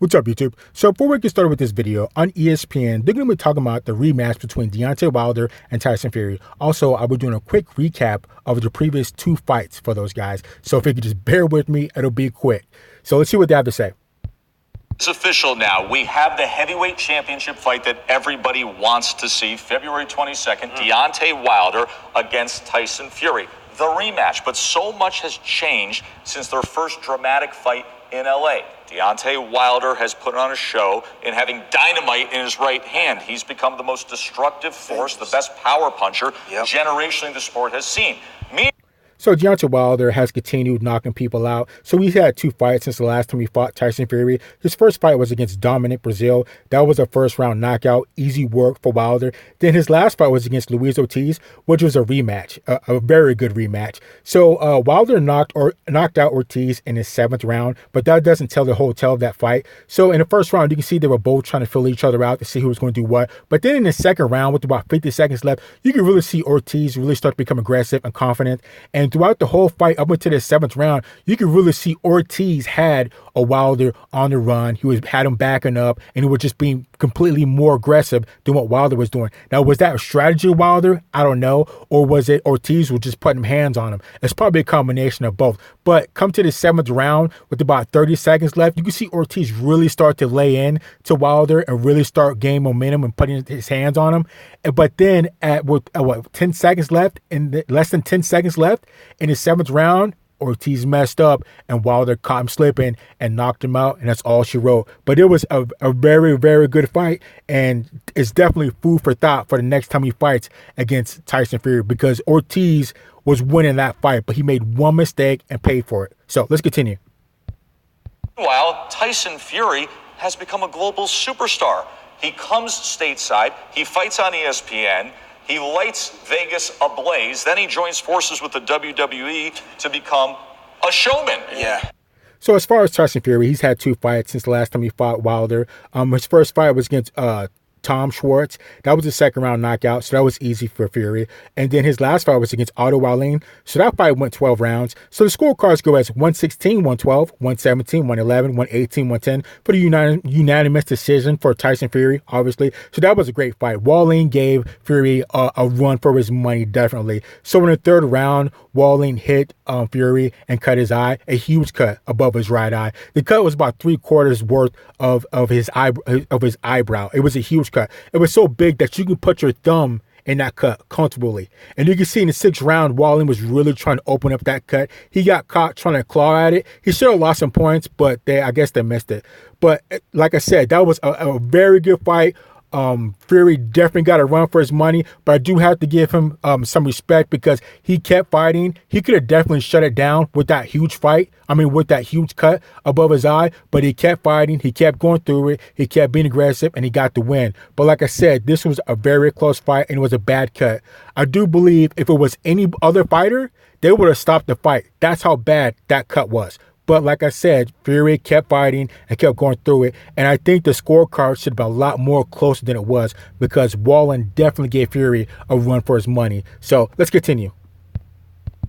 What's up, YouTube? So before we get started with this video, on ESPN, they're going to be talking about the rematch between Deontay Wilder and Tyson Fury. Also, I'll be doing a quick recap of the previous two fights for those guys. So if you could just bear with me, it'll be quick. So let's see what they have to say. It's official now. We have the heavyweight championship fight that everybody wants to see. February 22nd, Deontay Wilder against Tyson Fury. The rematch. But so much has changed since their first dramatic fight in LA. Deontay Wilder has put on a show in having dynamite in his right hand. He's become the most destructive force, the best power puncher generationally the sport has seen. So Deontay Wilder has continued knocking people out. So he's had two fights since the last time he fought Tyson Fury. His first fight was against Dominic Brazil. That was a first-round knockout, easy work for Wilder. Then his last fight was against Luis Ortiz, which was a rematch, a very good rematch. So Wilder knocked out Ortiz in his 7th round, but that doesn't tell the whole tale of that fight. So in the first round, you can see they were both trying to fill each other out to see who was going to do what. But then in the second round, with about 50 seconds left, you can really see Ortiz really start to become aggressive and confident. And throughout the whole fight up until the 7th round, you could really see Ortiz had a Wilder on the run. He had him backing up, and he was just being completely more aggressive than what Wilder was doing. Now, was that a strategy of Wilder? I don't know. Or was it Ortiz was just putting hands on him? It's probably a combination of both. But come to the 7th round with about 30 seconds left, you can see Ortiz really start to lay in to Wilder and really start gaining momentum and putting his hands on him. But then with 10 seconds left, less than 10 seconds left in the 7th round, Ortiz messed up and Wilder caught him slipping and knocked him out, and that's all she wrote. But it was a very, very good fight, and it's definitely food for thought for the next time he fights against Tyson Fury, because Ortiz was winning that fight, but he made one mistake and paid for it. So let's continue. Meanwhile, Tyson Fury has become a global superstar. He comes stateside, he fights on ESPN, he lights Vegas ablaze, then he joins forces with the WWE to become a showman. Yeah. So as far as Tyson Fury, he's had two fights since the last time he fought Wilder. His first fight was against Tom Schwartz. That was a 2nd round knockout, so that was easy for Fury. And then his last fight was against Otto Wallin, so that fight went 12 rounds. So the scorecards go as 116, 112, 117, 111, 118, 110 for the unanimous decision for Tyson Fury, obviously. So that was a great fight. Wallin gave Fury a run for his money, definitely. So in the 3rd round, Wallin hit Fury and cut his eye, a huge cut above his right eye. The cut was about 3/4 worth of his eyebrow. It was a huge cut. It was so big that you can put your thumb in that cut comfortably. And you can see in the 6th round, Wallin was really trying to open up that cut. He got caught trying to claw at it. He should have lost some points, but I guess they missed it. But like I said, that was a very good fight. Fury definitely got a run for his money, but I do have to give him some respect because he kept fighting. He could have definitely shut it down with that huge fight. With that huge cut above his eye, but he kept fighting. He kept going through it. He kept being aggressive, and he got the win. But like I said, this was a very close fight, and it was a bad cut. I do believe if it was any other fighter, they would have stopped the fight. That's how bad that cut was. But like I said, Fury kept fighting and kept going through it. And I think the scorecard should have been a lot more closer than it was, because Wallin definitely gave Fury a run for his money. So let's continue.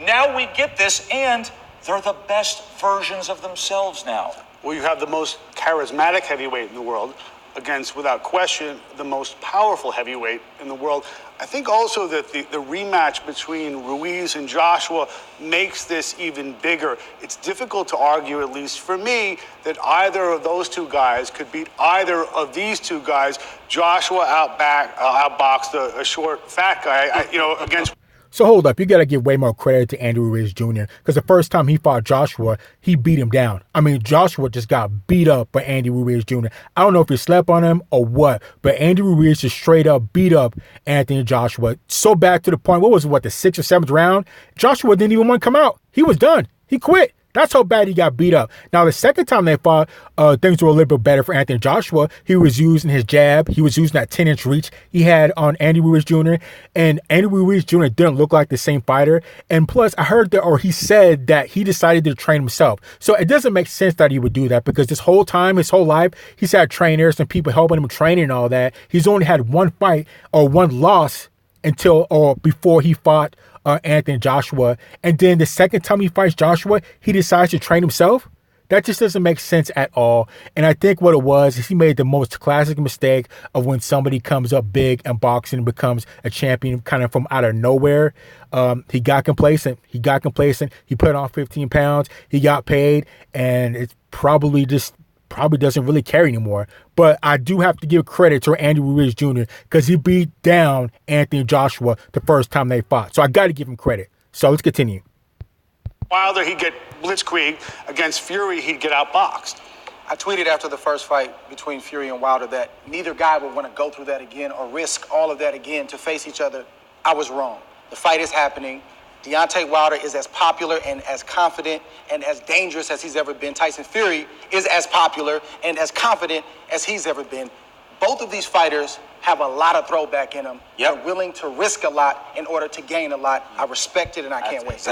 Now we get this, and they're the best versions of themselves now. Well, you have the most charismatic heavyweight in the world against, without question, the most powerful heavyweight in the world. I think also that the rematch between Ruiz and Joshua makes this even bigger. It's difficult to argue, at least for me, that either of those two guys could beat either of these two guys. Joshua outboxed a short, fat guy, against... So hold up, you got to give way more credit to Andy Ruiz Jr. because the first time he fought Joshua, he beat him down. Joshua just got beat up by Andy Ruiz Jr. I don't know if he slept on him or what, but Andy Ruiz just straight up beat up Anthony Joshua. So bad to the point, the 6th or 7th round? Joshua didn't even want to come out. He was done. He quit. That's how bad he got beat up. Now, the second time they fought, things were a little bit better for Anthony Joshua. He was using his jab. He was using that 10-inch reach he had on Andy Ruiz Jr. And Andy Ruiz Jr. didn't look like the same fighter. And plus, I heard that, or he said that he decided to train himself. So it doesn't make sense that he would do that, because this whole time, his whole life, he's had trainers and people helping him training and all that. He's only had one fight or one loss before he fought Anthony Joshua. And then the second time he fights Joshua, he decides to train himself. That just doesn't make sense at all. And I think what it was is he made the most classic mistake of when somebody comes up big in boxing and becomes a champion kind of from out of nowhere. He got complacent. He put on 15 pounds. He got paid, and it's probably doesn't really care anymore. But I do have to give credit to Andy Ruiz Jr. because he beat down Anthony Joshua the first time they fought. So I got to give him credit. So let's continue. Wilder, he'd get blitzkrieg. Against Fury, he'd get outboxed. I tweeted after the first fight between Fury and Wilder that neither guy would want to go through that again or risk all of that again to face each other. I was wrong. The fight is happening. Deontay Wilder is as popular and as confident and as dangerous as he's ever been. Tyson Fury is as popular and as confident as he's ever been. Both of these fighters have a lot of throwback in them. They're willing to risk a lot in order to gain a lot. I respect it, and I can't wait.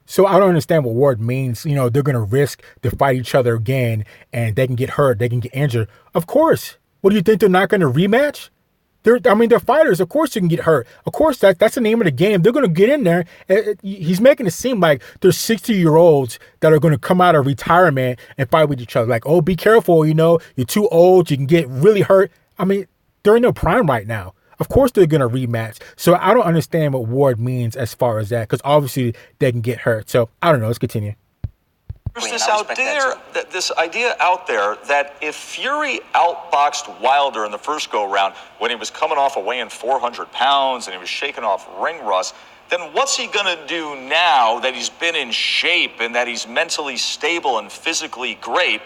So I don't understand what Ward means. You know, they're going to risk to fight each other again, and they can get hurt, they can get injured. Of course. What do you think, they're not going to rematch? They're fighters. Of course you can get hurt. Of course, that's the name of the game. They're going to get in there. He's making it seem like there's 60-year-olds that are going to come out of retirement and fight with each other. Like, oh, be careful, you know, you're too old. You can get really hurt. I mean, they're in their prime right now. Of course they're going to rematch. So I don't understand what Ward means as far as that, because obviously they can get hurt. So I don't know. Let's continue. There's this idea out there that if Fury outboxed Wilder in the first go-round when he was coming off of weighing 400 pounds and he was shaking off ring rust, then what's he going to do now that he's been in shape and that he's mentally stable and physically great?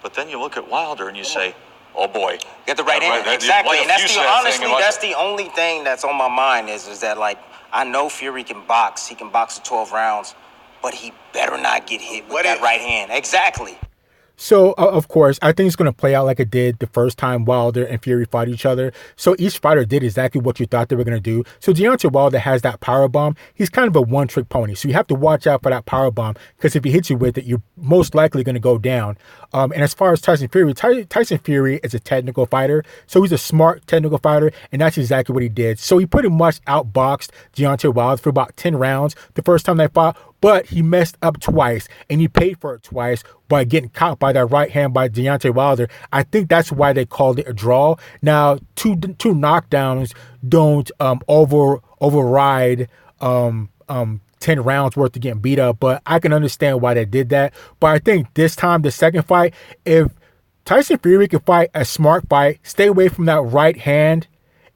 But then you look at Wilder and you say, oh boy. Get the right hand. Exactly. And that's the only thing that's on my mind is that, like, I know Fury can box. He can box the 12 rounds. But he better not get hit with that right hand. Exactly. So, of course, I think it's going to play out like it did the first time Wilder and Fury fought each other. So each fighter did exactly what you thought they were going to do. So Deontay Wilder has that powerbomb. He's kind of a one-trick pony. So you have to watch out for that powerbomb, because if he hits you with it, you're most likely going to go down. And as far as Tyson Fury is a technical fighter. So he's a smart technical fighter, and that's exactly what he did. So he pretty much outboxed Deontay Wilder for about 10 rounds the first time they fought. But he messed up twice, and he paid for it twice by getting caught by that right hand by Deontay Wilder. I think that's why they called it a draw. Now, two knockdowns don't override 10 rounds worth of getting beat up, but I can understand why they did that. But I think this time, the second fight, if Tyson Fury can fight a smart fight, stay away from that right hand,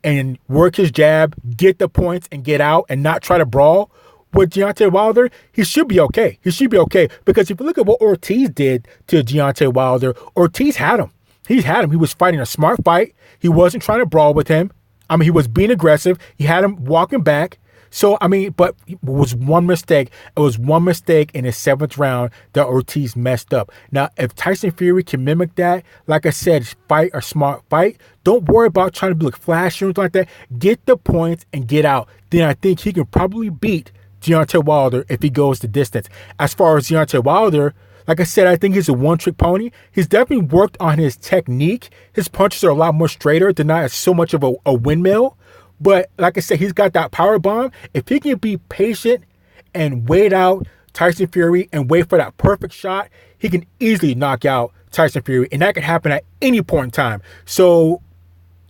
and work his jab, get the points, and get out, and not try to brawl with Deontay Wilder, he should be okay. Because if you look at what Ortiz did to Deontay Wilder, Ortiz had him. He was fighting a smart fight. He wasn't trying to brawl with him. I mean, he was being aggressive. He had him walking back. So, I mean, but it was one mistake. It was one mistake in the 7th round that Ortiz messed up. Now, if Tyson Fury can mimic that, like I said, fight a smart fight, don't worry about trying to look flashy or anything like that. Get the points and get out. Then I think he can probably beat Deontay Wilder if he goes the distance. As far as Deontay Wilder, like I said, I think he's a one-trick pony. He's definitely worked on his technique. His punches are a lot more straighter. They're not so much of a windmill. But like I said, he's got that power bomb. If he can be patient and wait out Tyson Fury and wait for that perfect shot, he can easily knock out Tyson Fury. And that can happen at any point in time. So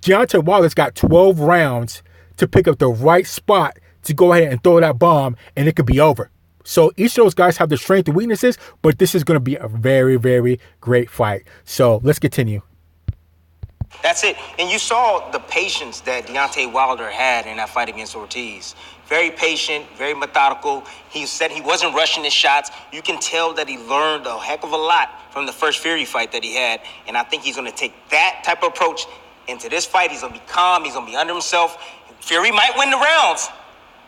Deontay Wilder's got 12 rounds to pick up the right spot to go ahead and throw that bomb, and it could be over. So each of those guys have their strengths and weaknesses, but this is going to be a very, very great fight. So let's continue. That's it. And you saw the patience that Deontay Wilder had in that fight against Ortiz. Very patient, very methodical. He said he wasn't rushing his shots. You can tell that he learned a heck of a lot from the first Fury fight that he had. And I think he's going to take that type of approach into this fight. He's going to be calm. He's going to be under himself. Fury might win the rounds,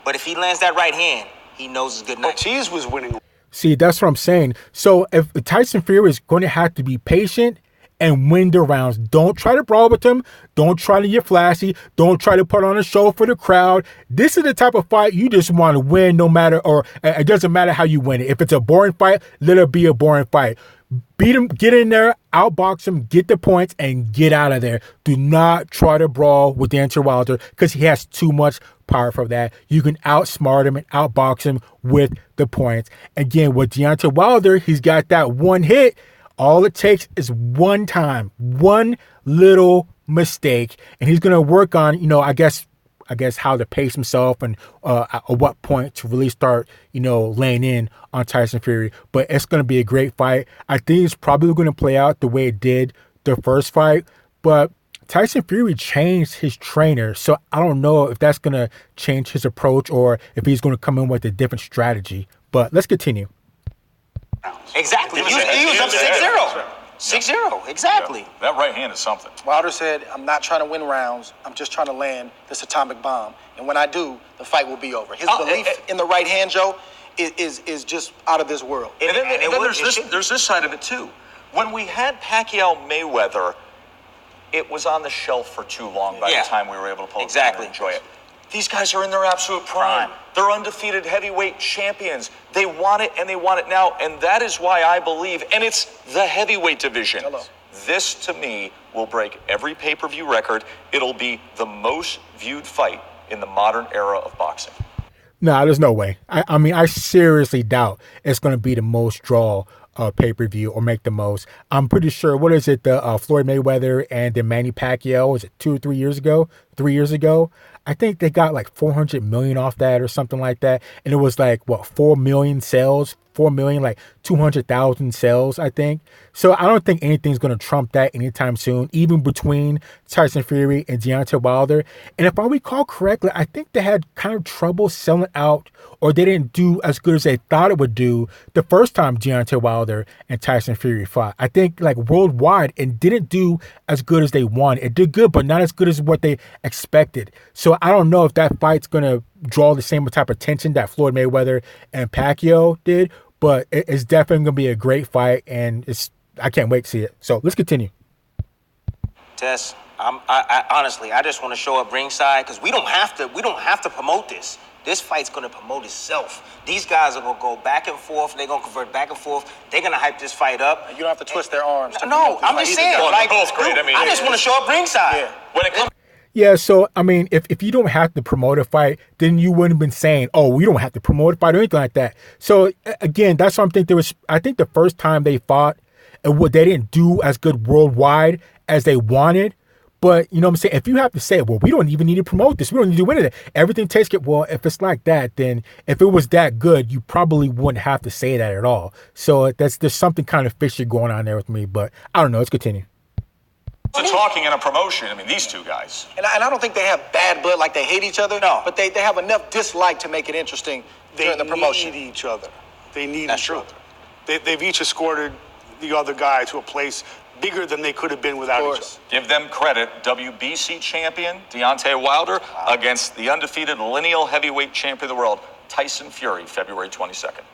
but if he lands that right hand, he knows it's good night. Ortiz was winning. See, that's what I'm saying. So if Tyson Fury is going to have to be patient and win the rounds. Don't try to brawl with him. Don't try to get flashy. Don't try to put on a show for the crowd. This is the type of fight you just want to win no matter, or it doesn't matter how you win it. If it's a boring fight, let it be a boring fight. Beat him, get in there, outbox him, get the points, and get out of there. Do not try to brawl with Deontay Wilder because he has too much power for that. You can outsmart him and outbox him with the points. Again, with Deontay Wilder, he's got that one hit All it takes is one time, one little mistake, and he's gonna work on, I guess how to pace himself and at what point to really start, laying in on Tyson Fury. But it's gonna be a great fight. I think it's probably gonna play out the way it did the first fight, but Tyson Fury changed his trainer, so I don't know if that's gonna change his approach or if he's gonna come in with a different strategy. But let's continue. Exactly. He was up 6-0. 6-0, exactly. Yeah. That right hand is something. Wilder said, I'm not trying to win rounds. I'm just trying to land this atomic bomb. And when I do, the fight will be over. His belief in the right hand, Joe, is just out of this world. And then there's this side of it, too. When we had Pacquiao-Mayweather, it was on the shelf for too long by the time we were able to pull it down and enjoy it. These guys are in their absolute prime. They're undefeated heavyweight champions. They want it, and they want it now. And that is why I believe, and it's the heavyweight division. This, to me, will break every pay-per-view record. It'll be the most viewed fight in the modern era of boxing. No, there's no way. I mean, I seriously doubt it's going to be the most draw pay-per-view or make the most. I'm pretty sure, what is it, the Floyd Mayweather and the Manny Pacquiao, was it 2 or 3 years ago? 3 years ago? I think they got like 400 million off that or something like that. And it was like, 4 million sales? 4 million, like 200,000 sales, I think. So I don't think anything's going to trump that anytime soon, even between Tyson Fury and Deontay Wilder. And if I recall correctly, I think they had kind of trouble selling out, or they didn't do as good as they thought it would do the first time Deontay Wilder and Tyson Fury fought. I think like worldwide, it didn't do as good as they wanted. It did good, but not as good as what they expected. So I don't know if that fight's going to draw the same type of attention that Floyd Mayweather and Pacquiao did, but it's definitely going to be a great fight, and I can't wait to see it. So let's continue. Tess, I honestly, I just want to show up ringside because we don't have to promote this. This fight's going to promote itself. These guys are going to go back and forth. They're going to convert back and forth. They're going to hype this fight up. You don't have to twist their arms. No, I'm just saying. Well, like, both great. Dude, I just want to show up ringside. Yeah. When it comes. Yeah, so, I mean, if you don't have to promote a fight, then you wouldn't have been saying, oh, we don't have to promote a fight or anything like that. So, again, that's why I think the first time they fought, they didn't do as good worldwide as they wanted. But, you know what I'm saying? If you have to say, well, we don't even need to promote this. We don't need to do anything. Everything tastes good. Well, if it's like that, then if it was that good, you probably wouldn't have to say that at all. So there's something kind of fishy going on there with me. But I don't know. Let's continue. Talking in a promotion, I mean, these two guys. And I don't think they have bad blood, like they hate each other. No. But they have enough dislike to make it interesting during the promotion. They need each other. They need That's each true. other. They've each escorted the other guy to a place bigger than they could have been without each other. Give them credit. WBC champion Deontay Wilder against the undefeated lineal heavyweight champion of the world, Tyson Fury, February 22nd.